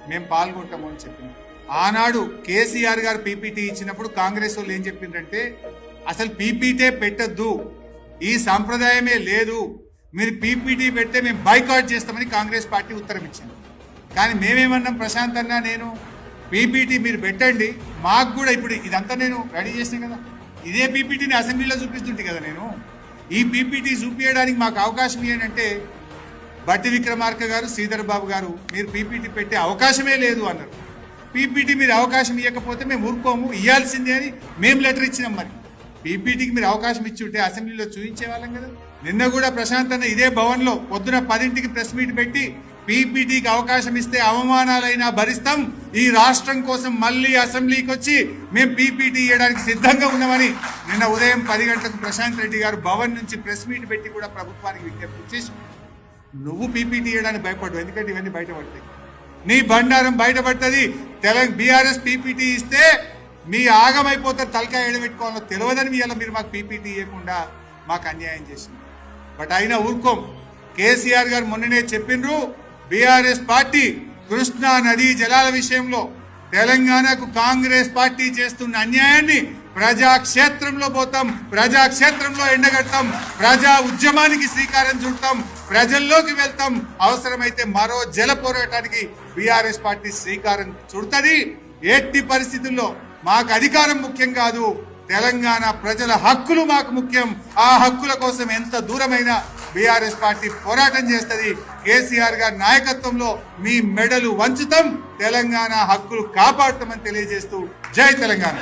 మేము పాల్గొంటాము అని చెప్పింది. ఆనాడు కేసీఆర్ గారు పీపీటీ ఇచ్చినప్పుడు కాంగ్రెస్ వాళ్ళు ఏం చెప్పిందంటే అసలు పీపీటీ పెట్టద్దు, ఈ సాంప్రదాయమే లేదు, మీరు పీపీటీ పెడితే మేము బైకాట్ చేస్తామని కాంగ్రెస్ పార్టీ ఉత్తరం ఇచ్చింది. కానీ మేమేమన్నాం, ప్రశాంత్ అన్న నేను పీపీటీ మీరు పెట్టండి, మాకు కూడా ఇప్పుడు ఇదంతా నేను రెడీ చేసినా కదా, ఇదే పీపీటీని అసెంబ్లీలో చూపిస్తుంటే కదా నేను, ఈ పీపీటీ చూపించడానికి మాకు అవకాశం ఏంటంటే బట్టి విక్రమార్క గారు, శ్రీధర్ బాబు గారు మీరు పీపీటీ పెట్టే అవకాశమే లేదు అన్నారు. పీపీటీ మీరు అవకాశం ఇవ్వకపోతే మేము ఊరుకోము, ఇవ్వాల్సిందే అని మేము లెటర్ ఇచ్చినాం. మరి పీపీటీకి మీరు అవకాశం ఇచ్చి ఉంటే అసెంబ్లీలో చూపించే వాళ్ళం కదా. నిన్న కూడా ప్రశాంత్ అన్న ఇదే భవన్లో పొద్దున 10ంటికి ప్రెస్ మీట్ పెట్టి పీపీటీకి అవకాశం ఇస్తే అవమానాలైనా భరిస్తాం, ఈ రాష్ట్రం కోసం మళ్ళీ అసెంబ్లీకి వచ్చి మేము పీపీటీ ఇవ్వడానికి సిద్ధంగా ఉన్నామని నిన్న ఉదయం 10 గంటలకు ప్రశాంత్ రెడ్డి గారు భవన్ నుంచి ప్రెస్ మీట్ పెట్టి కూడా ప్రభుత్వానికి విజ్ఞప్తి చేసి, నువ్వు పీపీటీ ఇవ్వడానికి భయపడ్డావు, ఎందుకంటే ఇవన్నీ బయటపడతాయి, నీ బండారం బయటపడుతుంది. బీఆర్ఎస్ పీపీటీ ఇస్తే మీ ఆగమైపోతారు, తలకాయ ఎడబెట్టుకోవాలో తెలియదని మీ మీరు మాకు పీపీటీ ఇవ్వకుండా మాకు అన్యాయం చేసింది. బట్ అయినా ఊరుకోం. కేసీఆర్ గారు మొన్ననే చెప్పిండ్రు, బీఆర్ఎస్ పార్టీ కృష్ణా నదీ జలాల విషయంలో తెలంగాణకు కాంగ్రెస్ పార్టీ చేస్తున్న అన్యాయాన్ని ప్రజాక్షేత్రంలో పోతాం, ప్రజాక్షేత్రంలో ఎండగడతాం, ప్రజా ఉద్యమానికి శ్రీకారం చుడతాం, ప్రజల్లోకి వెళ్తాం, అవసరమైతే మరో జల పోరాటానికి బీఆర్ఎస్ పార్టీ శ్రీకారం చుడుతుంది. ఎట్టి పరిస్థితుల్లో మాకు అధికారం ముఖ్యం కాదు, తెలంగాణ ప్రజల హక్కులు మాకు ముఖ్యం. ఆ హక్కుల కోసం ఎంత దూరమైనా బీఆర్ఎస్ పార్టీ పోరాటం చేస్తుంది. కేసీఆర్ గారి నాయకత్వంలో మీ మెడలు వంచుతాం, తెలంగాణ హక్కులు కాపాడుతామని తెలియజేస్తూ జై తెలంగాణ.